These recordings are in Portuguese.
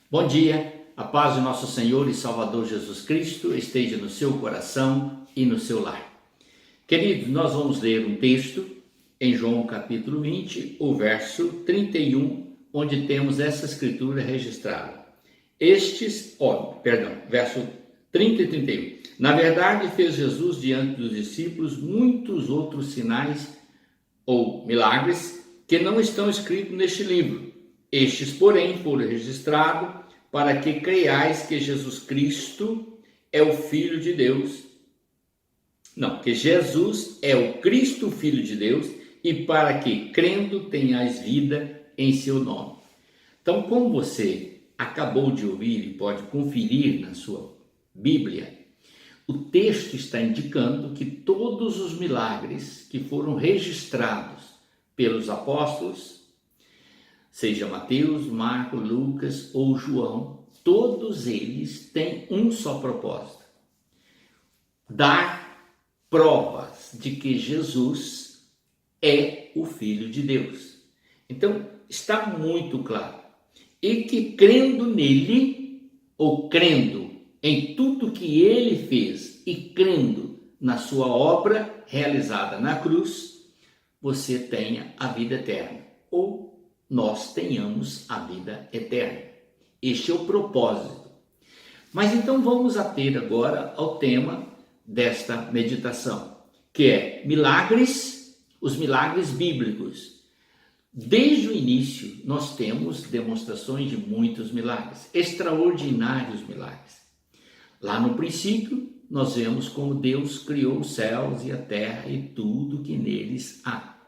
Bom dia, a paz do nosso Senhor e Salvador Jesus Cristo esteja no seu coração e no seu lar. Queridos, nós vamos ler um texto em João capítulo 20, o verso 31, onde temos essa escritura registrada. Verso 30 e 31. Na verdade, fez Jesus diante dos discípulos muitos outros sinais ou milagres que não estão escritos neste livro. Estes, porém, foram registrados para que creiais que Jesus Cristo é o Filho de Deus. Que Jesus é o Cristo, Filho de Deus, e para que, crendo, tenhais vida em seu nome. Então, como você acabou de ouvir e pode conferir na sua Bíblia, o texto está indicando que todos os milagres que foram registrados pelos apóstolos, seja Mateus, Marcos, Lucas ou João, todos eles têm um só propósito: dar provas de que Jesus é o Filho de Deus. Então, está muito claro. E que crendo nele, ou crendo em tudo que ele fez e crendo na sua obra realizada na cruz, você tenha a vida eterna, ou nós tenhamos a vida eterna. Este é o propósito. Mas então vamos ater agora ao tema desta meditação, que é milagres, os milagres bíblicos. Desde o início nós temos demonstrações de muitos milagres, extraordinários milagres. Lá no princípio nós vemos como Deus criou os céus e a terra e tudo que neles há.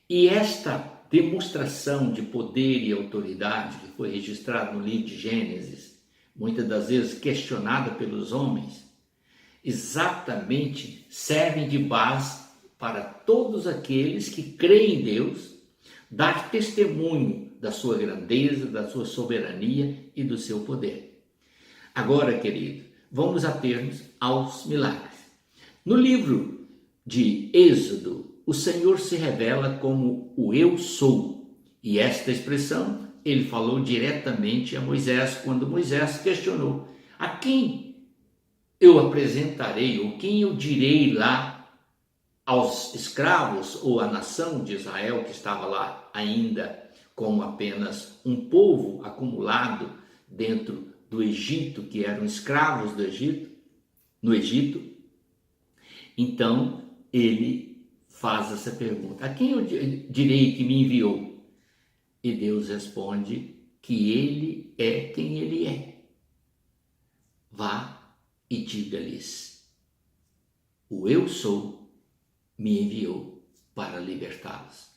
E esta demonstração de poder e autoridade que foi registrada no livro de Gênesis, muitas das vezes questionada pelos homens, exatamente servem de base para todos aqueles que creem em Deus, dar testemunho da sua grandeza, da sua soberania e do seu poder. Agora, querido, vamos ater-nos aos milagres. No livro de Êxodo, o Senhor se revela como o Eu Sou. E esta expressão ele falou diretamente a Moisés, quando Moisés questionou: a quem eu apresentarei, ou quem eu direi lá aos escravos, ou à nação de Israel, que estava lá ainda como apenas um povo acumulado dentro do Egito, que eram escravos do Egito, no Egito. Então ele faz essa pergunta: a quem eu direi que me enviou? E Deus responde que ele é quem ele é. Vá e diga-lhes: o Eu Sou me enviou para libertá-los.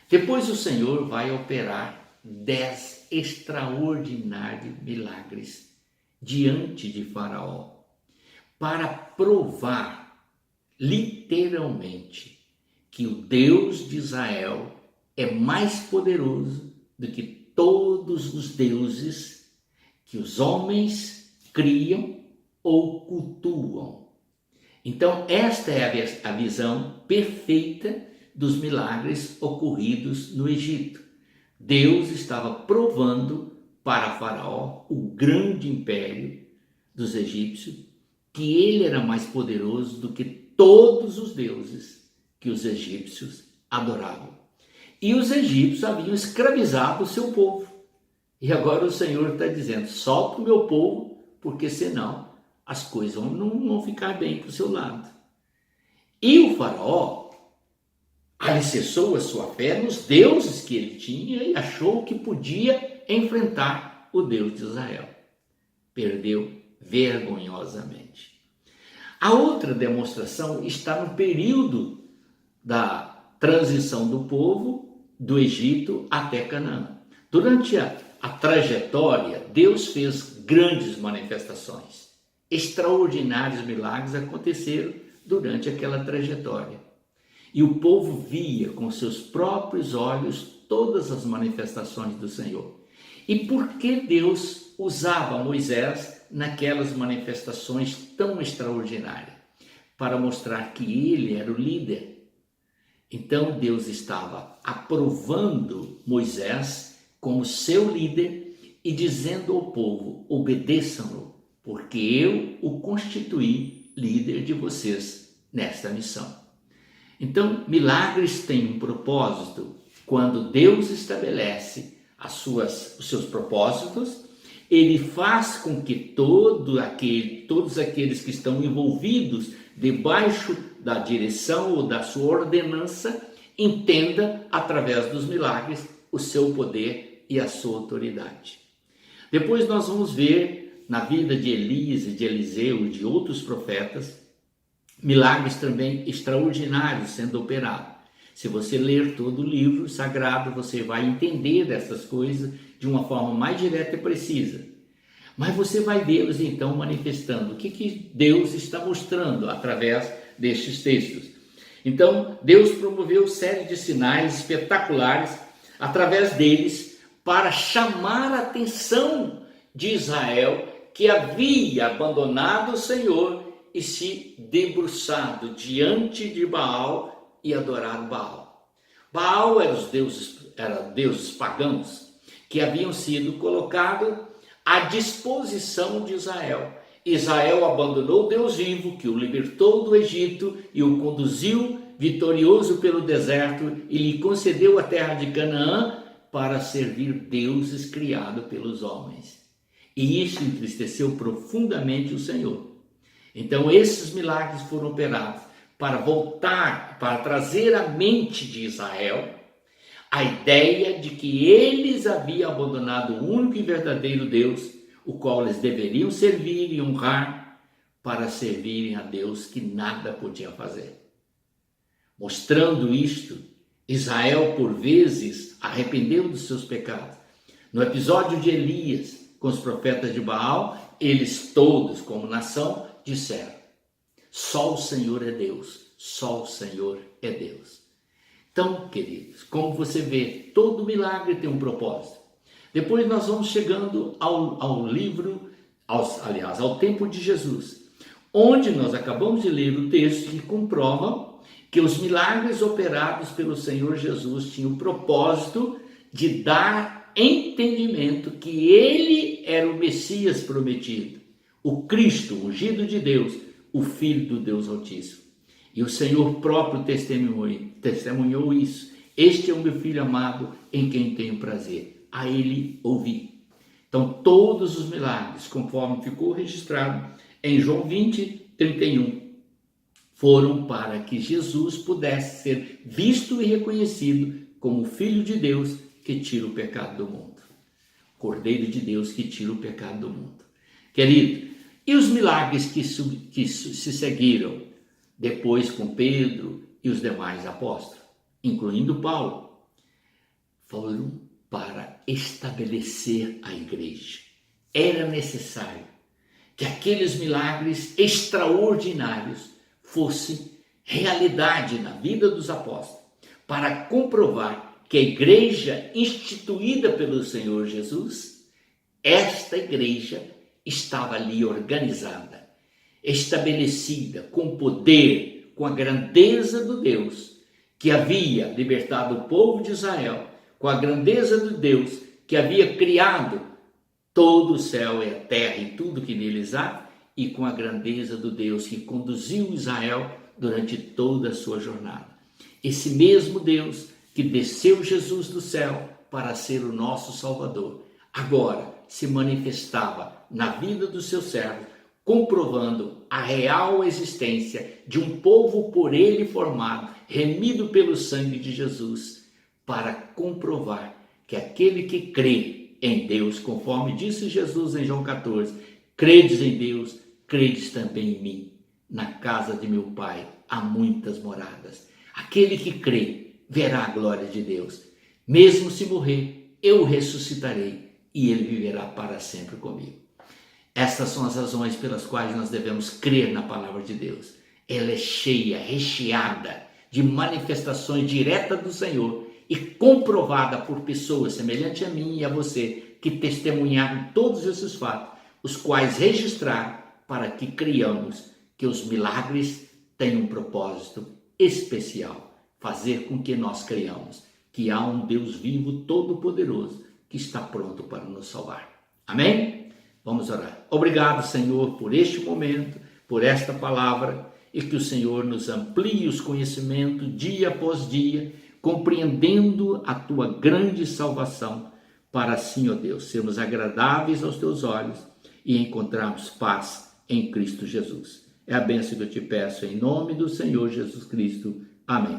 Depois o Senhor vai operar 10 extraordinários milagres diante de Faraó, para provar literalmente que o Deus de Israel é mais poderoso do que todos os deuses que os homens criam ou cultuam. Então, esta é a visão perfeita dos milagres ocorridos no Egito. Deus estava provando para Faraó, o grande império dos egípcios, que ele era mais poderoso do que todos os deuses que os egípcios adoravam. E os egípcios haviam escravizado o seu povo. E agora o Senhor está dizendo: solta o meu povo, porque senão as coisas não vão ficar bem para o seu lado. E o Faraó alicerçou a sua fé nos deuses que ele tinha e achou que podia enfrentar o Deus de Israel. Perdeu vergonhosamente. A outra demonstração está no período da transição do povo do Egito até Canaã. Durante a trajetória, Deus fez grandes manifestações. Extraordinários milagres aconteceram durante aquela trajetória. E o povo via com seus próprios olhos todas as manifestações do Senhor. E por que Deus usava Moisés naquelas manifestações tão extraordinárias? Para mostrar que ele era o líder. Então Deus estava aprovando Moisés como seu líder e dizendo ao povo: obedeçam-no, porque eu o constituí líder de vocês nesta missão. Então, milagres têm um propósito. Quando Deus estabelece os seus propósitos, ele faz com que todos aqueles que estão envolvidos debaixo da direção ou da sua ordenança entenda, através dos milagres, o seu poder e a sua autoridade. Depois nós vamos ver na vida de Elias e de Eliseu e de outros profetas, milagres também extraordinários sendo operados. Se você ler todo o livro sagrado, você vai entender essas coisas de uma forma mais direta e precisa. Mas você vai vê-los então manifestando o que Deus está mostrando através destes textos. Então, Deus promoveu série de sinais espetaculares através deles para chamar a atenção de Israel, que havia abandonado o Senhor e se debruçado diante de Baal e adorado Baal. Baal eram deuses pagãos que haviam sido colocados à disposição de Israel. Israel abandonou o Deus vivo, que o libertou do Egito e o conduziu vitorioso pelo deserto e lhe concedeu a terra de Canaã para servir deuses criados pelos homens. E isso entristeceu profundamente o Senhor. Então esses milagres foram operados para voltar, para trazer à mente de Israel a ideia de que eles haviam abandonado o único e verdadeiro Deus, o qual eles deveriam servir e honrar, para servirem a Deus que nada podia fazer. Mostrando isto, Israel por vezes arrependeu dos seus pecados. No episódio de Elias com os profetas de Baal, eles todos, como nação, disseram: só o Senhor é Deus, só o Senhor é Deus. Então, queridos, como você vê, todo milagre tem um propósito. Depois nós vamos chegando ao tempo de Jesus, onde nós acabamos de ler o texto que comprova que os milagres operados pelo Senhor Jesus tinham o propósito de dar entendimento que ele era o Messias prometido, o Cristo, o ungido de Deus, o Filho do Deus Altíssimo. E o Senhor próprio testemunhou isso. Este é o meu Filho amado, em quem tenho prazer. A ele ouvi. Então, todos os milagres, conforme ficou registrado em João 20, 31, foram para que Jesus pudesse ser visto e reconhecido como o Filho de Deus que tira o pecado do mundo. Cordeiro de Deus que tira o pecado do mundo. Querido, e os milagres que se seguiram depois com Pedro e os demais apóstolos, incluindo Paulo, foram para estabelecer a igreja. Era necessário que aqueles milagres extraordinários fossem realidade na vida dos apóstolos, para comprovar que a igreja instituída pelo Senhor Jesus, esta igreja estava ali organizada, estabelecida, com poder, com a grandeza do Deus que havia libertado o povo de Israel, com a grandeza do Deus que havia criado todo o céu e a terra e tudo que neles há, e com a grandeza do Deus que conduziu Israel durante toda a sua jornada. Esse mesmo Deus que desceu Jesus do céu para ser o nosso Salvador, agora se manifestava na vida dos seus servos, comprovando a real existência de um povo por ele formado, remido pelo sangue de Jesus, para comprovar que aquele que crê em Deus, conforme disse Jesus em João 14, credes em Deus, credes também em mim. Na casa de meu Pai há muitas moradas. Aquele que crê verá a glória de Deus. Mesmo se morrer, eu o ressuscitarei e ele viverá para sempre comigo. Estas são as razões pelas quais nós devemos crer na palavra de Deus. Ela é cheia, recheada de manifestações diretas do Senhor e comprovada por pessoas semelhantes a mim e a você, que testemunharam todos esses fatos, os quais registraram para que criamos que os milagres têm um propósito especial, fazer com que nós creiamos que há um Deus vivo todo-poderoso que está pronto para nos salvar. Amém? Vamos orar. Obrigado, Senhor, por este momento, por esta palavra, e que o Senhor nos amplie os conhecimentos dia após dia, compreendendo a tua grande salvação, para assim, ó Deus, sermos agradáveis aos teus olhos e encontrarmos paz em Cristo Jesus. É a bênção que eu te peço em nome do Senhor Jesus Cristo. Amém.